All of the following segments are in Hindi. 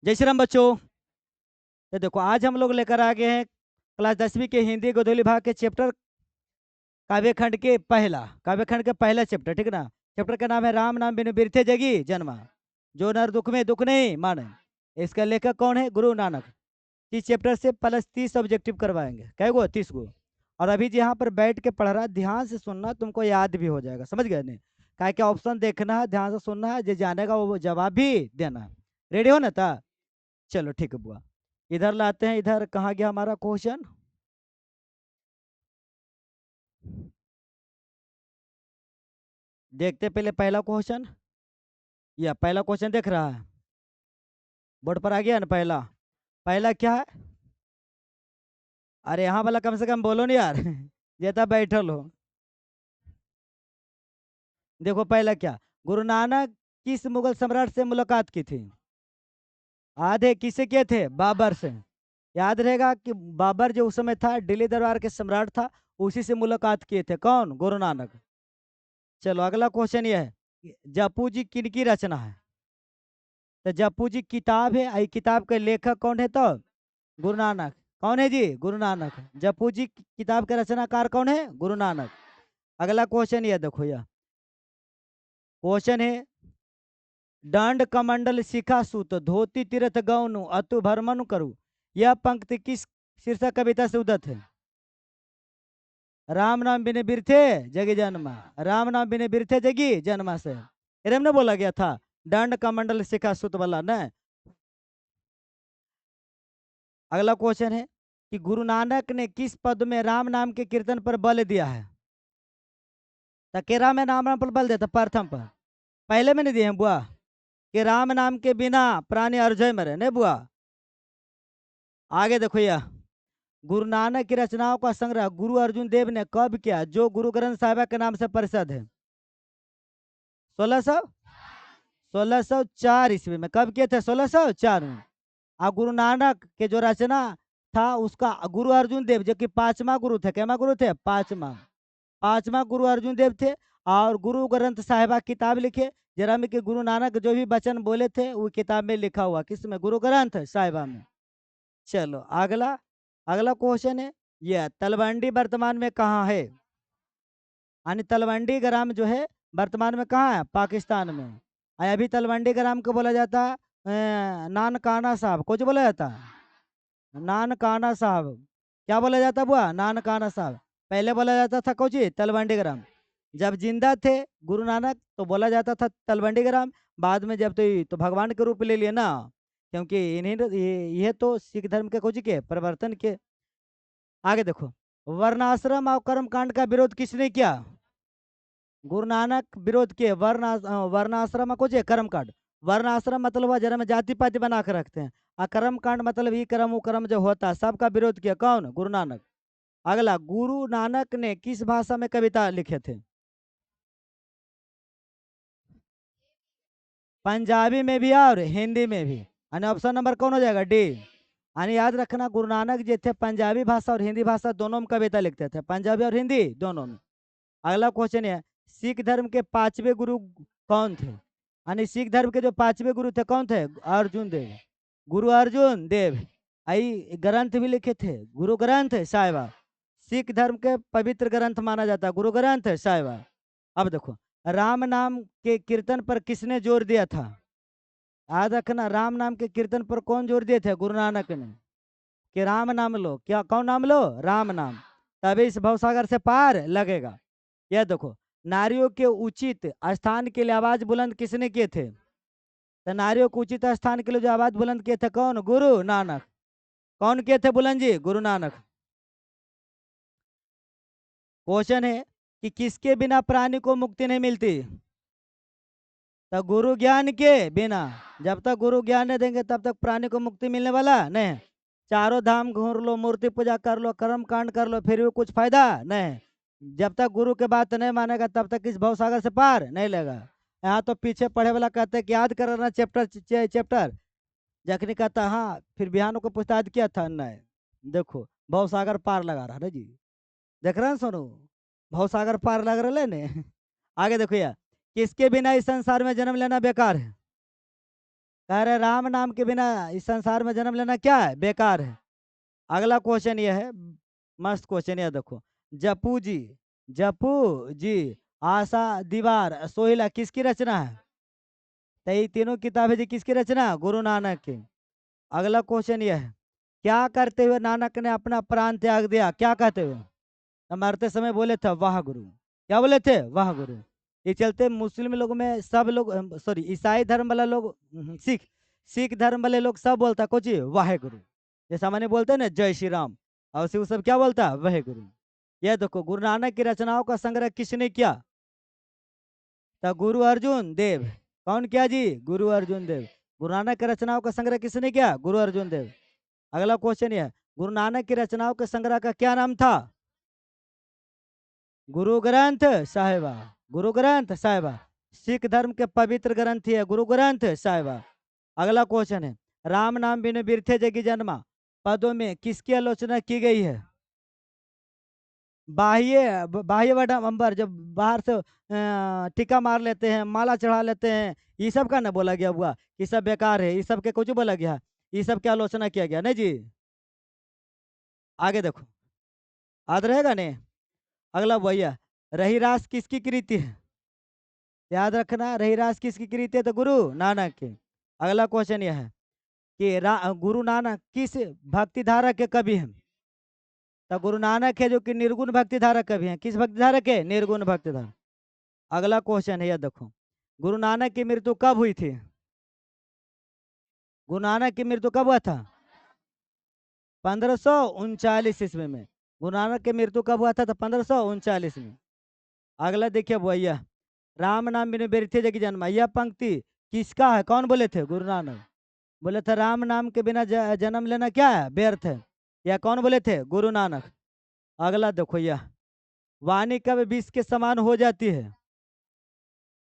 जय श्री राम बच्चों। ये देखो आज हम लोग लेकर आ गए हैं क्लास 10वीं के हिंदी गोधूली भाग के चैप्टर काव्यखंड के पहला चैप्टर, ठीक ना। चैप्टर का नाम है राम नाम बिनु बिरथे जगी जन्मा, जो नर दुख में दुख नहीं माने। इसका लेखक कौन है? गुरु नानक। इस चैप्टर से प्लस 30 ऑब्जेक्टिव करवाएंगे। कै गो? 30 गो। और अभी यहाँ पर बैठ के पढ़ रहा है, ध्यान से सुनना, तुमको याद भी हो जाएगा। समझ गए नहीं? क्या क्या ऑप्शन देखना है, ध्यान से सुनना है, जो जानेगा वो जवाब भी देना है। रेडी हो ना? था चलो ठीक है बुआ। इधर लाते हैं। इधर कहाँ गया हमारा क्वेश्चन? देखते पहले पहला क्वेश्चन। या पहला क्वेश्चन देख रहा है? बोर्ड पर आ गया ना पहला? पहला क्या है? अरे यहाँ वाला कम से कम बोलो नहीं यार। जेता बैठल हो। देखो पहला क्या, गुरु नानक किस मुगल सम्राट से मुलाकात की थी? आधे किससे किए थे? बाबर से। याद रहेगा कि बाबर जो उस समय था दिल्ली दरबार के सम्राट था, उसी से मुलाकात किए थे। कौन? गुरु नानक। चलो अगला क्वेश्चन ये है कि जपू जी किनकी रचना है? तो जप्पू जी किताब है, आई किताब के लेखक कौन है? तो गुरु नानक। कौन है जी? गुरु नानक। जप्पू जी किताब के रचनाकार कौन है? गुरु नानक। अगला क्वेश्चन ये देखो, यह क्वेश्चन है दंड कमंडल शिखा सूत धोती तीर्थ गौनु अतु भरमनु करू, यह पंक्ति किस शीर्षक कविता से उदत है? राम नाम बिने बिरथे जगी जन्मा, राम नाम बिने बिरथे जगी जन्मा से इरम ने बोला गया था। दंड कमंडल शिखा सूत वाला न। अगला क्वेश्चन है कि गुरु नानक ने किस पद में राम नाम के कीर्तन पर बल दिया है? तकेरा में नाम पर बल देता प्रथम पर, पहले में नहीं दिए हैं बुआ कि राम नाम के बिना प्राणी अर्जय मरे, नहीं बुआ। आगे देखो यह गुरु नानक की रचनाओं का संग्रह गुरु अर्जुन देव ने कब किया, जो गुरु ग्रंथ साहिब के नाम से प्रसिद्ध है? 1604 ईस्वी में। कब किए थे? 1604 में। और गुरु नानक के जो रचना था उसका गुरु अर्जुन देव, जो कि पांचवा गुरु थे। कैमा गुरु थे? पांचवा। पांचवा गुरु अर्जुन देव थे। और गुरु ग्रंथ साहिबा किताब लिखे, जरा में कि गुरु नानक जो भी वचन बोले थे वो किताब में लिखा हुआ। किस में? गुरु ग्रंथ साहिबा में। चलो अगला अगला क्वेश्चन है यह तलवंडी वर्तमान में कहाँ है? यानी तलवंडी ग्राम जो है वर्तमान में कहाँ है? पाकिस्तान में। और अभी तलवंडी ग्राम को बोला जाता है नानकाना साहब। कुछ बोला जाता है? नानकाना साहब। क्या बोला जाता बुआ? नानकाना साहब। पहले बोला जाता था कोची? तलवंडी ग्राम। जब जिंदा थे गुरु नानक तो बोला जाता था तलवंडी ग्राम। बाद में जब तो भगवान के रूप ले लिए ना, क्योंकि इन्हीं ये तो सिख धर्म के कोची के परिवर्तन के। आगे देखो वर्णाश्रम और कर्म कांड का विरोध किसने किया? गुरु नानक विरोध किए वर्णाश्रम को जे कर्म कांड। वर्ण आश्रम मतलब हुआ जरा में जाति पाति बना कर रखते हैं। और कर्म कांड मतलब ये कर्म वो कर्म जो होता है सबका विरोध किया। कौन? गुरु नानक। अगला गुरु नानक ने किस भाषा में कविता लिखे थे? पंजाबी में भी और हिंदी में भी। यानी ऑप्शन नंबर कौन हो जाएगा? डी। यानी याद रखना गुरु नानक जी थे पंजाबी भाषा और हिंदी भाषा दोनों में कविता लिखते थे, पंजाबी और हिंदी दोनों में। अगला क्वेश्चन है सिख धर्म के पांचवे गुरु कौन थे? यानी सिख धर्म के जो पांचवे गुरु थे कौन थे? अर्जुन देव। गुरु अर्जुन देव। आई ग्रंथ भी लिखे थे, गुरु ग्रंथ साहिबा। सिख धर्म के पवित्र ग्रंथ माना जाता है गुरु ग्रंथ साहिबा। अब देखो राम नाम के कीर्तन पर किसने जोर दिया था? याद रखना राम नाम के कीर्तन पर कौन जोर दिए थे? गुरु नानक ने। कि राम नाम लो। क्या? कौन नाम लो? राम नाम। तभी इस भवसागर से पार लगेगा। यह देखो नारियों के उचित स्थान के लिए आवाज बुलंद किसने किए थे? तो नारियों के उचित स्थान के लिए जो आवाज बुलंद किए थे कौन? गुरु नानक। कौन किए थे बुलंद जी? गुरु नानक। क्वेश्चन है कि किसके बिना प्राणी को मुक्ति नहीं मिलती? तो गुरु ज्ञान के बिना। जब तक गुरु ज्ञान नहीं देंगे तब तक प्राणी को मुक्ति मिलने वाला नहीं। चारों धाम घूर लो, मूर्ति पूजा कर लो, कर्म कांड कर लो, फिर भी कुछ फायदा नहीं। जब तक गुरु के बात नहीं मानेगा तब तक इस भवसागर से पार नहीं लेगा। यहाँ तो पीछे पढ़े वाला कहते हैं कि याद करना चैप्टर चैप्टर। जखनी कहता हाँ फिर बिहान को पूछता याद किया था नहीं। देखो भवसागर पार लगा रहा है जी। देख रहे हैं सोनू? भवसागर पार लग रहा है ने। आगे देखो यार किसके बिना इस संसार में जन्म लेना बेकार है? कह रहे राम नाम के बिना इस संसार में जन्म लेना क्या है, बेकार है। अगला क्वेश्चन ये है, मस्त क्वेश्चन है, देखो। जपू जी, जपू जी, आशा दीवार सोहिला किसकी रचना है? तो ये तीनों किताबें जी किसकी रचना? गुरु नानक की। अगला क्वेश्चन ये है, क्या करते हुए नानक ने अपना प्राण त्याग दिया? क्या कहते हुए? तो मरते समय बोले थे वाह गुरु। क्या बोले थे? वाह गुरु। ये चलते मुस्लिम लोग में सब लोग, सॉरी, ईसाई धर्म वाला लोग, सिख सिख धर्म वाले लोग सब बोलता कुछ वाहे गुरु। जैसा मैंने बोलते हैं ना जय श्री राम, और उसी वो सब क्या बोलता है? वह गुरु। यह देखो, गुरु नानक की रचनाओं का संग्रह किसने किया? तो गुरु अर्जुन देव। कौन किया जी? गुरु अर्जुन देव। गुरु नानक की रचनाओं का संग्रह किसने किया? गुरु अर्जुन देव। अगला क्वेश्चन यह है, गुरु नानक की रचनाओं के संग्रह का क्या नाम था? गुरु ग्रंथ साहिबा। गुरु ग्रंथ साहिबा सिख धर्म के पवित्र ग्रंथ है, गुरु ग्रंथ साहिबा। अगला क्वेश्चन है, राम नाम बिनु बिरथे जगी जन्मा पदों में किसकी आलोचना की गई है? बाह्य वडम्बर, जब बाहर से टीका मार लेते हैं, माला चढ़ा लेते हैं, ये सब का ना बोला गया हुआ ये सब बेकार है, ये सब के कुछ बोला गया, ये सब की आलोचना किया गया नहीं जी। आगे देखो, याद रहेगा नहीं? अगला भैया, रही रास किसकी कृति है? याद रखना, रही रास किसकी कृति है? तो गुरु नानक की। अगला क्वेश्चन यह है कि गुरु नानक किस भक्ति धारा के कवि हैं? तो गुरु नानक है जो कि निर्गुण भक्ति धारा कवि हैं। किस भक्ति धारा के? निर्गुण भक्ति धारा। अगला क्वेश्चन है, यह देखो, गुरु नानक की मृत्यु कब हुई थी? गुरु नानक की मृत्यु कब हुआ था? 1539 ईस्वी में। गुरु नानक की मृत्यु कब हुआ था? तो 1539 में। अगला देखिए भैया, राम नाम बिनु बिरथे जगी जन्मा, यह पंक्ति किसका है? कौन बोले थे? गुरु नानक। बोले थे राम नाम के बिना जन्म लेना क्या है? व्यर्थ है। यह कौन बोले थे? गुरु नानक। अगला देखो, यह वाणी कब विष के समान हो जाती है?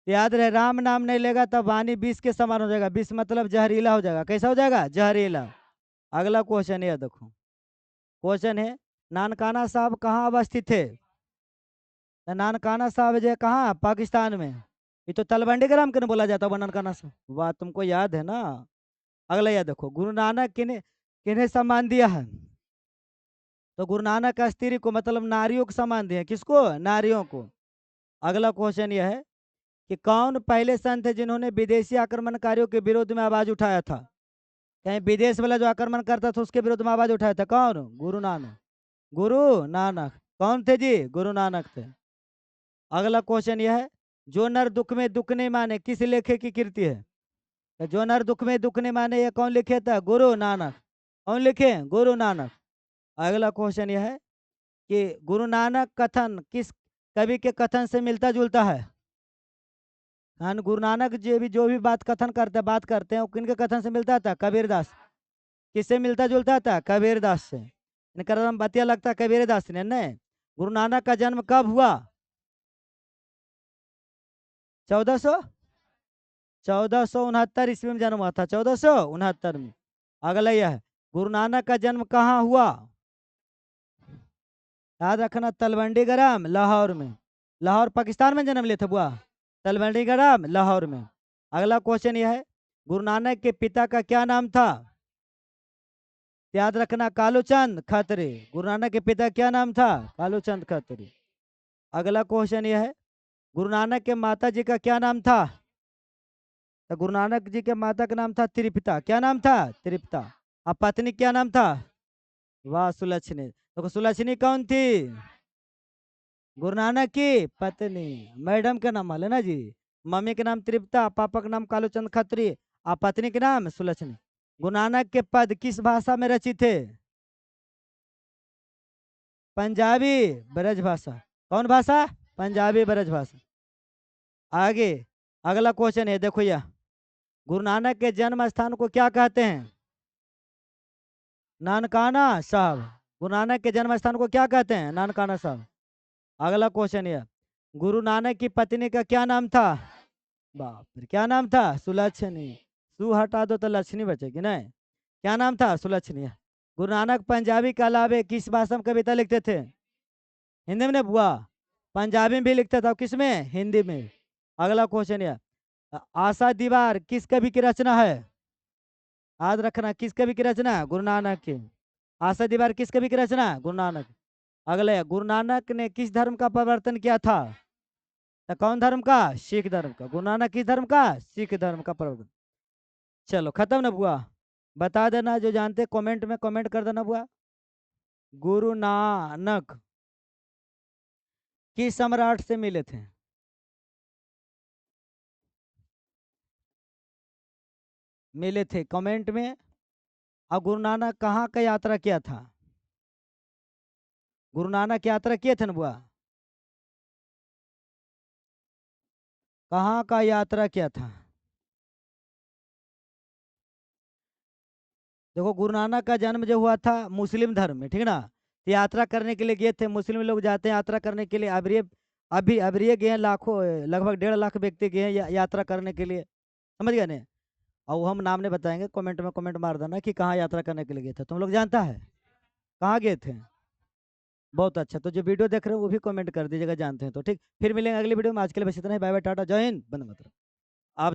याद रहे, राम नाम नहीं लेगा तब वाणी विष के समान हो जाएगा। विष मतलब जहरीला हो जाएगा। कैसा हो जाएगा? जहरीला। अगला क्वेश्चन है, देखो, क्वेश्चन है, नानकाना साहब कहाँ अवस्थित थे? तो नानकाना साहब जो है कहाँ? पाकिस्तान में। ये तो तलवंडी ग्राम के न बोला जाता है नानकाना साहब। वाह, तुमको याद है ना। अगला यह देखो, गुरु नानक किन्हें किन्हें सम्मान दिया है? तो गुरु नानक का स्त्री को, मतलब नारियों को सम्मान दिया। किसको? नारियों को। अगला क्वेश्चन यह है कि कौन पहले संत है जिन्होंने विदेशी आक्रमणकारियों के विरोध में आवाज उठाया था? कहीं विदेश वाला जो आक्रमण करता था उसके विरोध में आवाज उठाया था? कौन? गुरु नानक। गुरु नानक। कौन थे जी? गुरु नानक थे। अगला क्वेश्चन यह है, जो नर दुख में दुख नहीं माने किस लेखे की कृति है? तो जो नर दुख में दुख नहीं माने, ये कौन लिखे था? गुरु नानक। कौन लिखे? गुरु नानक। अगला क्वेश्चन यह है कि गुरु नानक कथन किस कवि के कथन से मिलता जुलता है? हाँ, गुरु नानक जो भी बात करते हैं वो किनके कथन से मिलता था? कबीरदास। किससे मिलता जुलता था? कबीरदास से। इनका नाम बतिया लगता है कबीरदास ने नहीं। गुरु नानक का जन्म कब हुआ? 1469 ईस्वी में जन्म हुआ था। 1469 में। अगला यह है, गुरु नानक का जन्म कहाँ हुआ? याद रखना, तलवंडी ग्राम, लाहौर में। लाहौर पाकिस्तान में जन्म लिया था बुआ। तलवंडी ग्राम, लाहौर में। अगला क्वेश्चन यह है, गुरु नानक के पिता का क्या नाम था? याद रखना, कालूचंद खत्री। गुरु नानक के पिता क्या नाम था? कालूचंद खत्री। अगला क्वेश्चन यह है, गुरु नानक के माता जी का क्या नाम था? तो गुरु नानक जी के माता का नाम था त्रिपिता। क्या नाम था? त्रिपिता। अब पत्नी क्या नाम था? वाह, सुलक्षणी। तो सुलक्षणी कौन थी? गुरु नानक की पत्नी। मैडम का नाम है ना जी। मम्मी के नाम त्रिपिता, पापा का नाम कालूचंद खत्री, और पत्नी के नाम सुलक्षणी। गुरु नानक के पद किस भाषा में रचित थे? पंजाबी ब्रज भाषा। कौन भाषा? पंजाबी ब्रज भाषा। आगे अगला क्वेश्चन है, देखो यह, गुरु नानक के जन्म स्थान को क्या कहते हैं? नानकाना साहब। गुरु नानक के जन्म स्थान को क्या कहते हैं? नानकाना साहब। अगला क्वेश्चन यह, गुरु नानक की पत्नी का क्या नाम था? बाप रे, क्या नाम था? सुलक्षणी। सु हटा दो तो लक्ष्मी बचेगी नहीं। क्या नाम था? सुलक्षणी। गुरु नानक पंजाबी के अलावे किस भाषा में कविता लिखते थे? हिंदी में नहीं बुआ, पंजाबी में भी लिखते थे। किस में? हिंदी में। अगला क्वेश्चन है, आशा दीवार किस कवि की रचना है? याद रखना, किस कवि की रचना है? गुरु नानक की। आशा दीवार किस कवि की रचना है? गुरु नानक। अगले, गुरु नानक ने किस धर्म का प्रवर्तन किया था? तो कौन धर्म का? सिख धर्म का। गुरु नानक किस धर्म का? सिख धर्म का प्रवर्तन। चलो खत्म ना बुआ? बता देना जो जानते, कमेंट में कमेंट कर देना बुआ। गुरु नानक किस सम्राट से मिले थे? मिले थे कमेंट में। और गुरु नानक कहाँ का यात्रा किया था? गुरु नानक यात्रा किए थे ना बुआ? कहाँ का यात्रा किया था? देखो, गुरु नानक का जन्म जो हुआ था मुस्लिम धर्म में, ठीक है ना? तो यात्रा करने के लिए गए थे, मुस्लिम लोग जाते हैं यात्रा करने के लिए। अभी ये गए हैं, लाखों, लगभग 1.5 लाख व्यक्ति गए हैं यात्रा करने के लिए। समझ गए ना? और वो हम नाम नहीं बताएंगे, कमेंट में कमेंट मार देना कि कहाँ यात्रा करने के लिए गए थे। तुम लोग जानता है कहाँ गए थे? बहुत अच्छा। तो जो वीडियो देख रहे हो वो भी कमेंट कर दीजिएगा जानते हैं तो। ठीक, फिर मिलेंगे अगली वीडियो में। आज के लिए बस इतना ही। बाय बाय, टाटा, जय हिंद, वंदे मातरम। आप